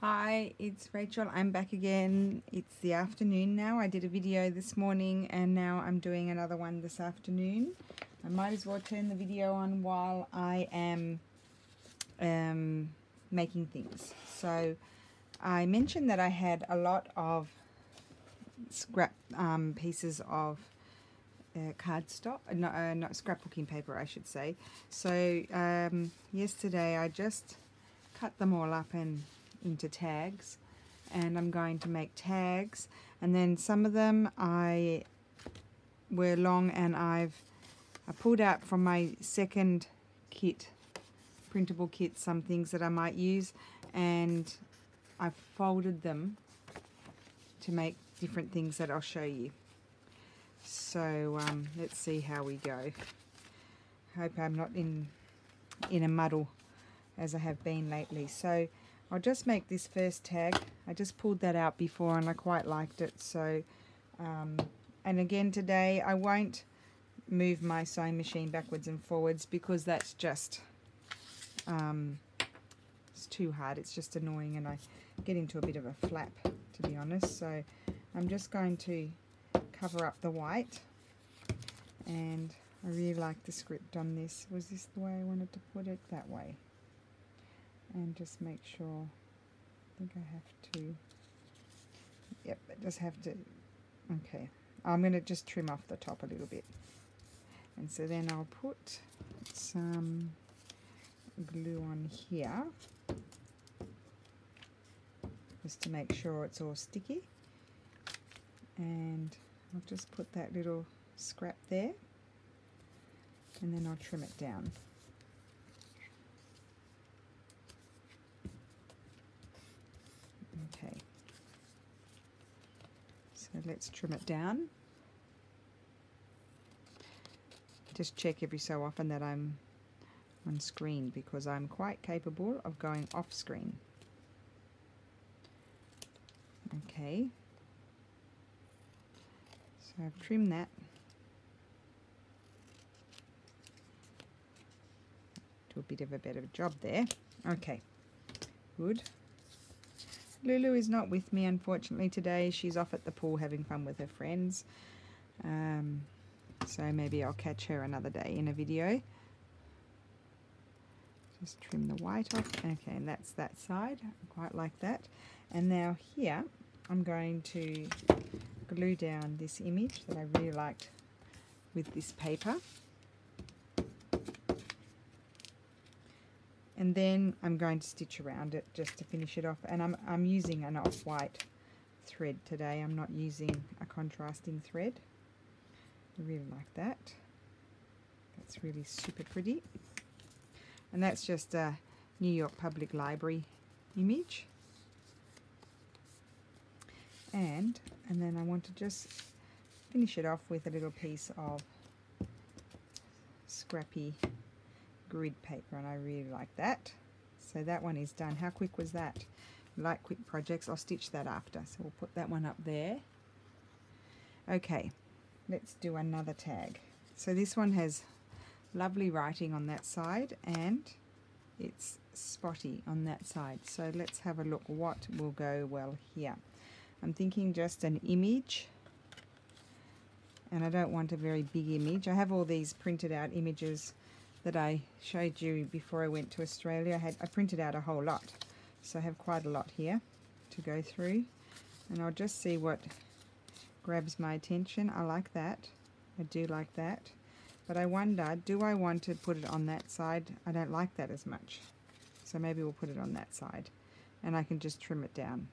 Hi, it's Rachel. I'm back again. It's the afternoon now. I did a video this morning and now I'm doing another one this afternoon. I might as well turn the video on while I am making things. So I mentioned that I had a lot of scrap pieces of cardstock, not scrapbooking paper, I should say. So yesterday I just cut them all up and into tags, and I'm going to make tags, and then some of them were long, and I pulled out from my second kit, printable kit, some things that I might use, and I've folded them to make different things that I'll show you. So let's see how we go. Hope I'm not in a muddle as I have been lately. So I'll just make this first tag. I just pulled that out before and I quite liked it. So and again today I won't move my sewing machine backwards and forwards because that's just it's too hard. It's just annoying and I get into a bit of a flap, to be honest. So I'm just going to cover up the white, and I really like the script on this. Was this the way I wanted to put it? That way. And just make sure, I think I have to, yep, I just have to, okay. I'm going to just trim off the top a little bit. And so then I'll put some glue on here, just to make sure it's all sticky. And I'll just put that little scrap there, and then I'll trim it down. Okay, so let's trim it down. Just check every so often that I'm on screen, because I'm quite capable of going off screen. Okay, so I've trimmed that. Do a bit of a better job there. Okay, good. Lulu is not with me, unfortunately, today. She's off at the pool having fun with her friends. So maybe I'll catch her another day in a video. Just trim the white off. Okay, and that's that side. I quite like that. And now here, I'm going to glue down this image that I really liked with this paper. And then I'm going to stitch around it just to finish it off. And I'm using an off-white thread today. I'm not using a contrasting thread. I really like that. That's really super pretty. And that's just a New York Public Library image. And then I want to just finish it off with a little piece of scrappy grid paper, and I really like that. So that one is done. How quick was that? Like quick projects, I'll stitch that after. So we'll put that one up there. Okay, let's do another tag. So this one has lovely writing on that side and it's spotty on that side. So let's have a look what will go well here. I'm thinking just an image, and I don't want a very big image. I have all these printed out images that I showed you before I went to Australia. I printed out a whole lot, so I have quite a lot here to go through, and I'll just see what grabs my attention. I like that. I do like that, but I wonder, do I want to put it on that side? I don't like that as much, so maybe we'll put it on that side, and I can just trim it down,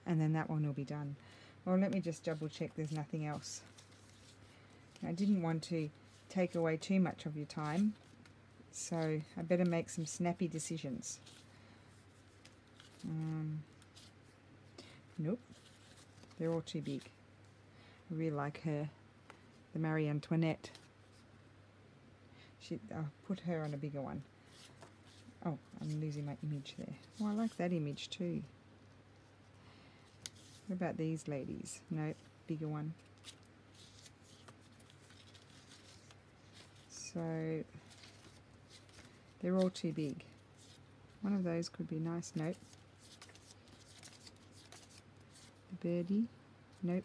and then that one will be done. Well, let me just double check there's nothing else. I didn't want to take away too much of your time, so I better make some snappy decisions. Nope, they're all too big. I really like her, the Marie Antoinette. I'll put her on a bigger one. Oh, I'm losing my image there. Oh, I like that image too. What about these ladies? Nope, bigger one. So they're all too big. One of those could be nice. Nope. birdie. Nope.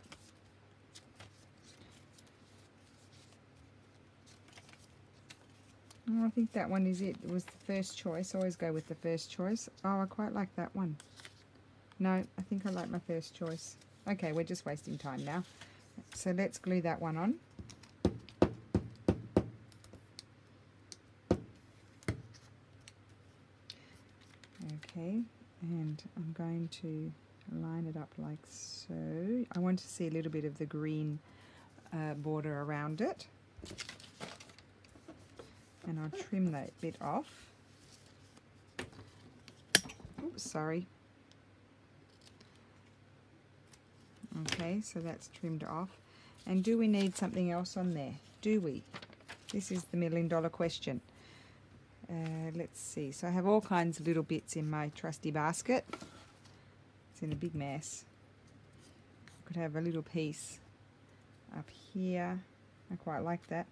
Oh, I think that one is it. It was the first choice. Always go with the first choice. Oh, I quite like that one. No, I think I like my first choice. Okay, we're just wasting time now. So let's glue that one on. Okay, and I'm going to line it up like so. I want to see a little bit of the green border around it. And I'll trim that bit off. Oops, sorry. Okay, so that's trimmed off. And do we need something else on there? Do we? This is the $1,000,000 question. Let's see. So I have all kinds of little bits in my trusty basket. It's in a big mess. I could have a little piece up here. I quite like that.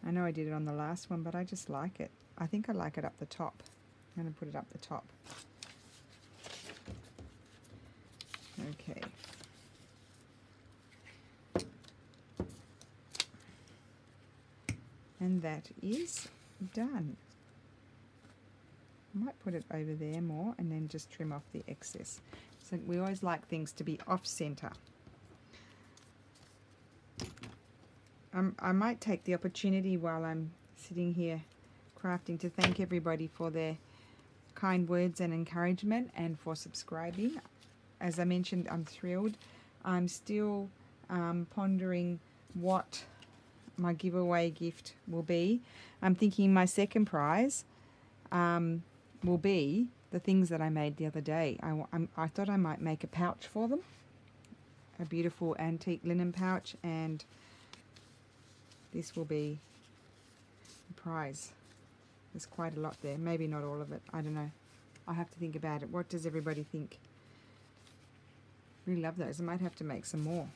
I know I did it on the last one, but I just like it. I think I like it up the top. I'm going to put it up the top. Okay. And that is done. I might put it over there more and then just trim off the excess. So we always like things to be off center. I might take the opportunity while I'm sitting here crafting to thank everybody for their kind words and encouragement and for subscribing. As I mentioned, I'm thrilled. I'm still pondering what my giveaway gift will be. I'm thinking my second prize will be the things that I made the other day. I thought I might make a pouch for them, a beautiful antique linen pouch, and this will be the prize. There's quite a lot there. Maybe not all of it. I don't know. I'll have to think about it. What does everybody think? Really love those. I might have to make some more.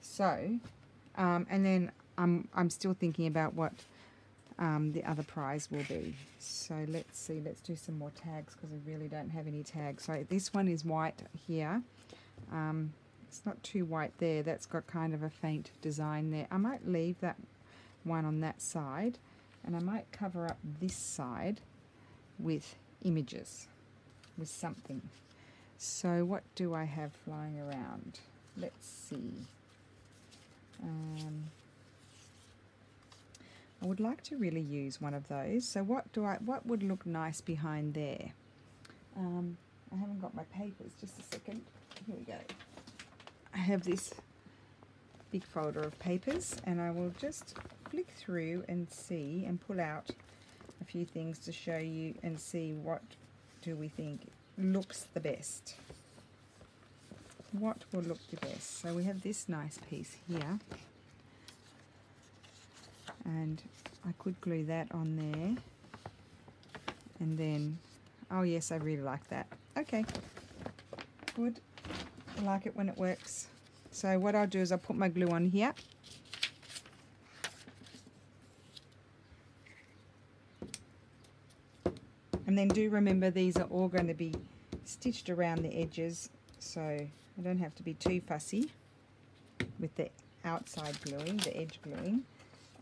So, and then I'm still thinking about what the other prize will be. So let's see. Let's do some more tags because I really don't have any tags. So this one is white here. It's not too white there. That's got kind of a faint design there. I might leave that one on that side, and I might cover up this side with images, with something. So what do I have flying around? Let's see. I would like to really use one of those. So what would look nice behind there? I haven't got my papers. Just a second. Here we go. I have this big folder of papers, and I will just flick through and see and pull out a few things to show you and see what do we think looks the best. What will look the best? So we have this nice piece here, and I could glue that on there, and then, oh yes, I really like that. Okay, good. I like it when it works. So what I'll do is I'll put my glue on here. And then do remember these are all going to be stitched around the edges, so I don't have to be too fussy with the outside gluing, the edge gluing.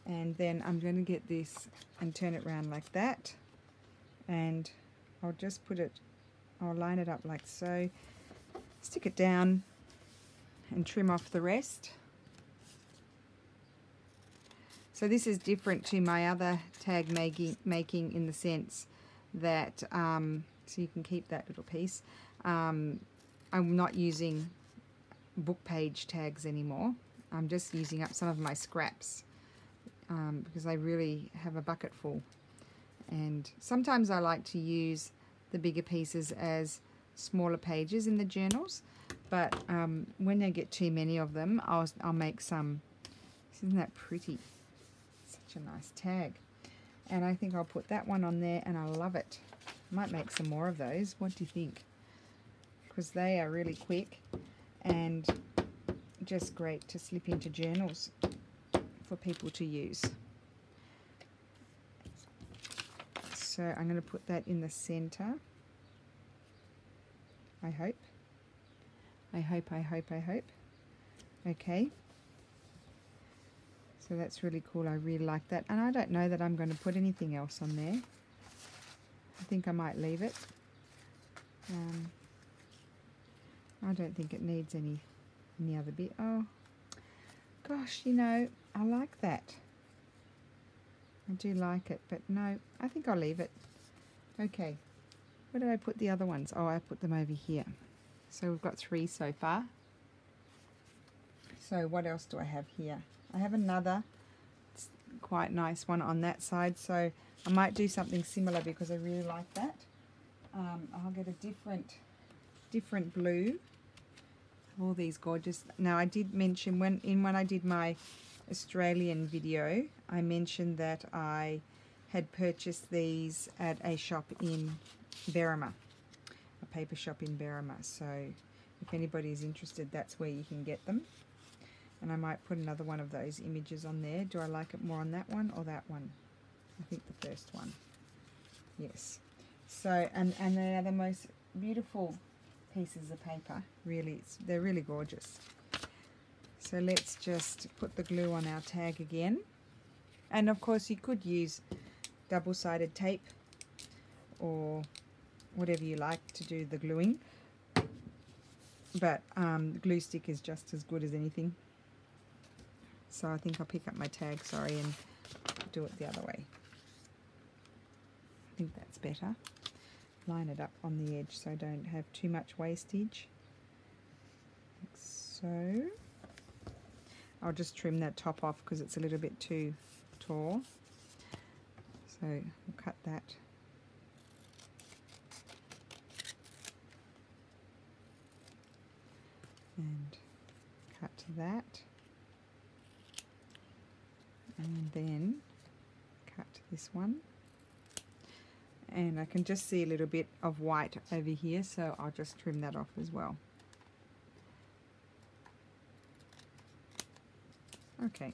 And then I'm going to get this and turn it around like that. And I'll just put it, I'll line it up like so. Stick it down and trim off the rest. So this is different to my other tag making in the sense that, so you can keep that little piece. I'm not using book page tags anymore. I'm just using up some of my scraps because I really have a bucket full. And sometimes I like to use the bigger pieces as smaller pages in the journals, but when I get too many of them, I'll make some. Isn't that pretty? Such a nice tag. And I think I'll put that one on there, and I love it. I might make some more of those. What do you think? Because they are really quick and just great to slip into journals for people to use. So I'm going to put that in the center, I hope. I hope. Okay. So that's really cool. I really like that. And I don't know that I'm going to put anything else on there. I think I might leave it. I don't think it needs any other bit. Oh, gosh, you know, I like that. I do like it, but no, I think I'll leave it. Okay. Where did I put the other ones? Oh, I put them over here. So we've got 3 so far. So what else do I have here? I have another quite nice one on that side. So I might do something similar because I really like that. I'll get a different blue. All these gorgeous. Now I did mention when I did my Australian video, I mentioned that I had purchased these at a shop in Berrima, a paper shop in Berrima. So if anybody is interested, that's where you can get them. And I might put another one of those images on there. Do I like it more on that one or that one? I think the first one. Yes. So, and they are the most beautiful pieces of paper. Really, they're really gorgeous. So let's just put the glue on our tag again. And of course you could use double-sided tape or whatever you like to do the gluing. But the glue stick is just as good as anything. So I think I'll pick up my tag, sorry, and do it the other way. I think that's better. Line it up on the edge so I don't have too much wastage. Like so. I'll just trim that top off because it's a little bit too tall. So we'll cut that. And cut to that. And then cut this one. And I can just see a little bit of white over here, so I'll just trim that off as well. Okay,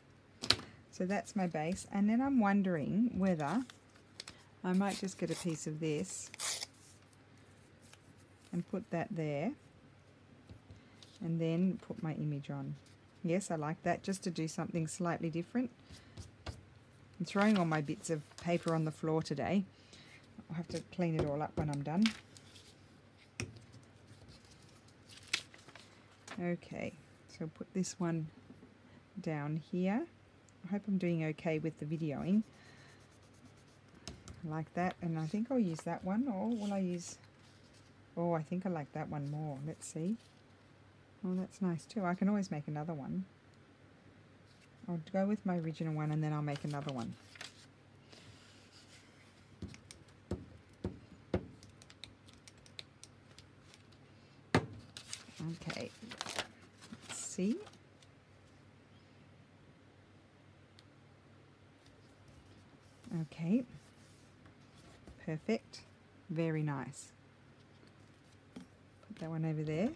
so that's my base, and then I'm wondering whether I might just get a piece of this and put that there, and then put my image on. Yes, I like that, just to do something slightly different. I'm throwing all my bits of paper on the floor today. I'll have to clean it all up when I'm done. Okay, so put this one down here. I hope I'm doing okay with the videoing. I like that, and I think I'll use that one, or will I use... Oh, I think I like that one more. Let's see. Oh, that's nice too. I can always make another one. I'll go with my original one and then I'll make another one. Okay, let's see. Okay, perfect, very nice. Put that one over there.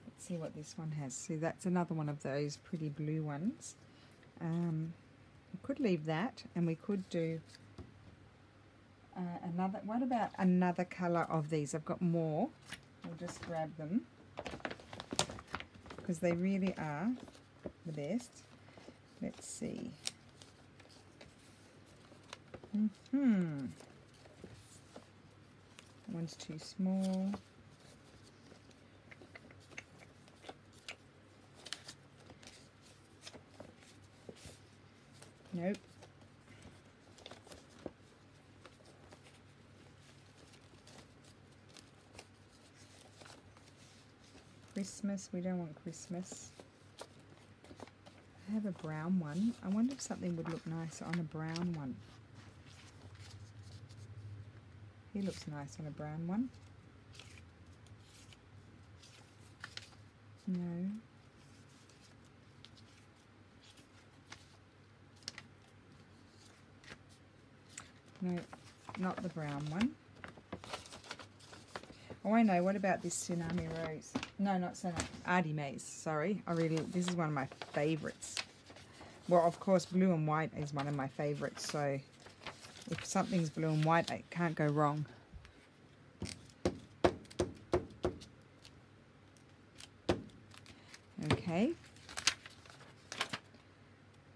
Let's see what this one has. So that's another one of those pretty blue ones. We could leave that, and we could do another. What about another colour of these? I've got more. I'll just grab them because they really are the best. Let's see. That one's too small. Nope. Christmas, we don't want Christmas. I have a brown one. I wonder if something would look nice on a brown one. He looks nice on a brown one. No. No, not the brown one. Oh, I know. What about this Tsunami Rose? No, not Tsunami. Artie Maze. Sorry. This is one of my favourites. Well, of course, blue and white is one of my favourites. So if something's blue and white, it can't go wrong. Okay.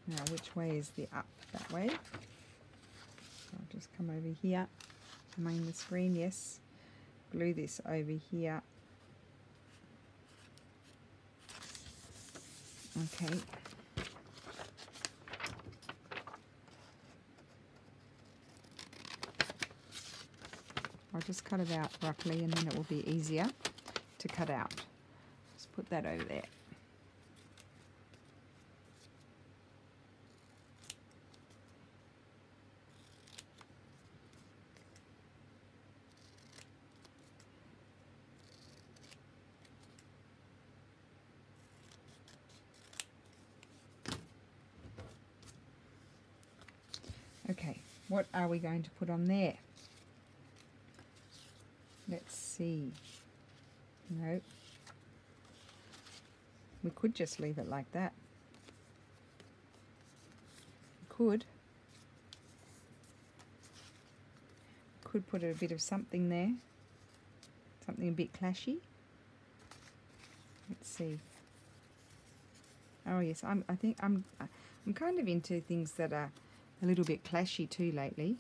Now, which way is the up? That way. I'll just come over here, main the screen, yes. Glue this over here. Okay. I'll just cut it out roughly and then it will be easier to cut out. Just put that over there. Okay, what are we going to put on there? Let's see. No. We could just leave it like that. Could put a bit of something there. Something a bit clashy. Let's see. Oh yes, I think I'm kind of into things that are a little bit clashy too lately.